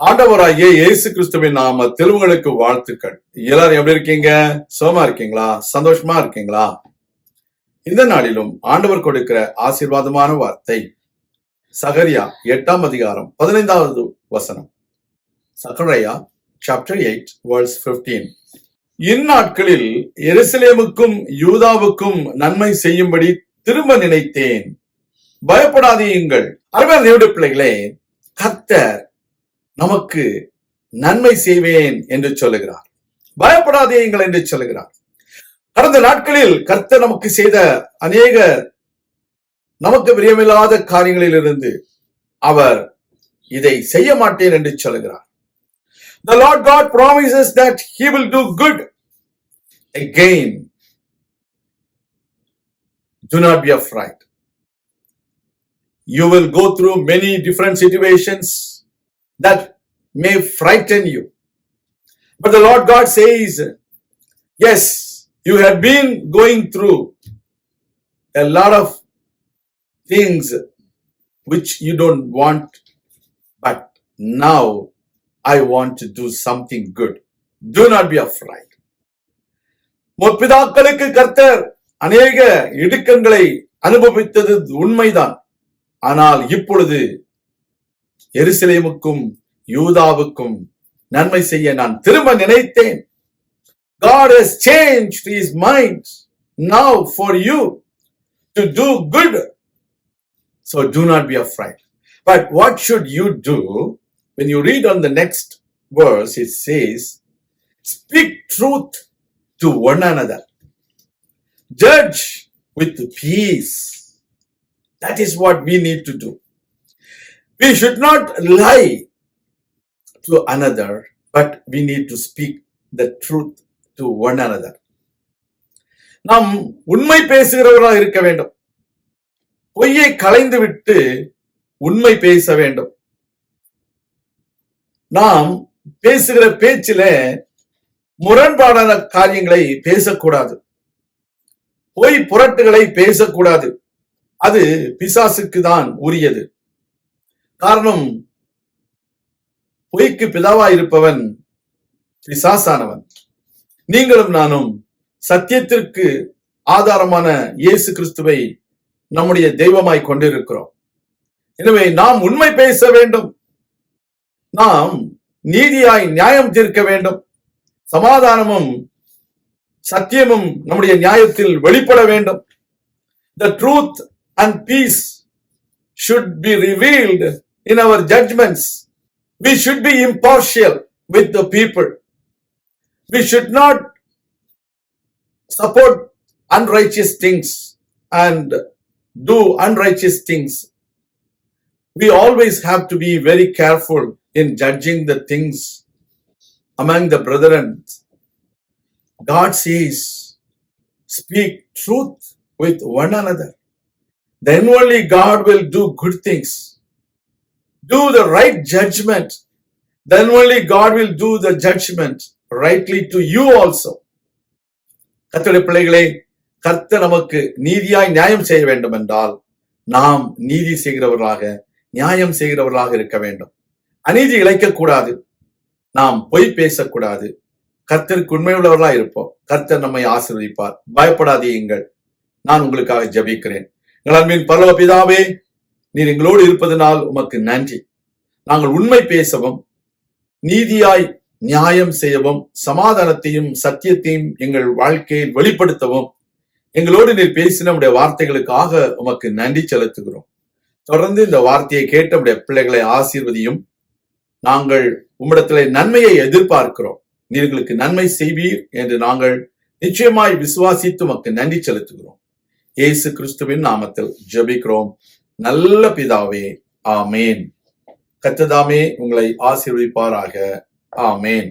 ஆண்டவராகிய இயேசு கிறிஸ்துவின் நாமத்தில் உங்களுக்கு வாழ்த்துக்கள். எல்லாரும் எப்படி இருக்கீங்க? சுகமா இருக்கீங்களா? சந்தோஷமா இருக்கீங்களா? இந்த நாளிலும் ஆண்டவர் கொடுக்கிற ஆசீர்வாதமான வார்த்தை சகரியா 8ஆம் அதிகாரம் 15வது வசனம். சகரியா chapter 8 verse 15. இந்நாட்களில் எருசலேமுக்கும் யூதாவுக்கும் நன்மை செய்யும்படி திரும்ப நினைத்தேன், பயப்படாதீங்கள். அருமையான தேவனுடைய பிள்ளைகளே, கர்த்தர் நமக்கு நன்மை செய்வேன் என்று சொல்லுகிறார். பயப்படாதீங்கள் என்று சொல்லுகிறார். கடந்த நாட்களில் கர்த்தர் நமக்கு செய்த அநேக நமக்கு பிரியமில்லாத காரியங்களிலிருந்து அவர் இதை செய்ய மாட்டேன் என்று சொல்லுகிறார். The Lord God promises that He will do good again. Do not be afraid. You will go through many different situations that may frighten you. But the Lord God says, yes, you have been going through a lot of things which you don't want, but now I want to do something good. Do not be afraid. முற்பிதாக்களுக்கு கர்த்தர் அநேக இடுக்கண்களை அனுபவித்தது உண்மைதான். ஆனால் இப்பொழுது எருசலேமுக்கும் யூதாவுக்கும் நன்மை செய்ய நான் திரும்ப நினைத்தேன். God has changed His mind now for you to do good. So do not be afraid. But what should you do? When you read on the next verse, it says, speak truth to one another. Judge with peace. That is what we need to do. We should not lie to another, but we need to speak the truth to one another. நாம் உண்மை பேசுகிறவர்களாக இருக்க வேண்டும். பொய்யை களைந்து விட்டு உண்மை பேச வேண்டும். நாம் பேசுகிற பேச்சில முரண்பாடான காரியங்களை பேசக்கூடாது. பொய் புரட்டுகளை பேசக்கூடாது. அது பிசாசுக்கு தான் உரியது. காரணம், பொய்க்கு பிதாவாய் இருப்பவன் பிசாசானவன். நீங்களும் நானும் சத்தியத்திற்கு ஆதாரமான இயேசு கிறிஸ்துவை நம்முடைய தெய்வமாய் கொண்டிருக்கிறோம். எனவே நாம் உண்மை பேச வேண்டும். நாம் நீதியாய் நியாயம் தீர்க்க வேண்டும். சமாதானமும் சத்தியமும் நம்முடைய நியாயத்தில் வெளிப்பட வேண்டும். The truth and peace should be revealed in our judgments. We should be impartial with the people. We should not support unrighteous things and do unrighteous things. We always have to be very careful in judging the things among the brethren. God says, speak truth with one another. Then only God will do good things. Do the right judgment. Then only God will do the judgment rightly to you also. கர்த்தருடைய பிள்ளைகளே, கர்த்தர் நமக்கு நீதியாய் நியாயம் செய்ய வேண்டும் என்றால் நாம் நீதி செய்கிறவர்களாக, நியாயம் செய்கிறவர்களாக இருக்க வேண்டும். அநீதி இழைக்கக்கூடாது. நாம் பொய் பேசக்கூடாது. கர்த்தருக்கு உண்மையுள்ளவர்களாக இருப்போம். கர்த்தர் நம்மை ஆசீர்வதிப்பார். பயப்படாதீங்கள். நான் உங்களுக்காக ஜெபிக்கிறேன். எங்கள் அன்பின் பரலோக பிதாவே, நீர் எங்களோடு இருப்பதனால் உமக்கு நன்றி. நாங்கள் உண்மை பேசவும், நீதியாய் நியாயம் செய்யவும், சமாதானத்தையும் சத்தியத்தையும் எங்கள் வாழ்க்கையில் வெளிப்படுத்தவும் எங்களோடு நீர் பேசின நம்முடைய வார்த்தைகளுக்காக உமக்கு நன்றி செலுத்துகிறோம். தொடர்ந்து இந்த வார்த்தையை கேட்ட நம்முடைய பிள்ளைகளை ஆசீர்வதியும். நாங்கள் உம்மிடத்திலே நன்மையை எதிர்பார்க்கிறோம். நீர் எங்களுக்கு நன்மை செய்வீர் என்று நாங்கள் நிச்சயமாய் விசுவாசித்து உமக்கு நன்றி செலுத்துகிறோம். இயேசு கிறிஸ்துவின் நாமத்தில் ஜெபிக்கிறோம் நல்ல பிதாவே, ஆமேன். கர்த்தர் தாமே உங்களை ஆசீர்வதிப்பாராக. ஆமேன்.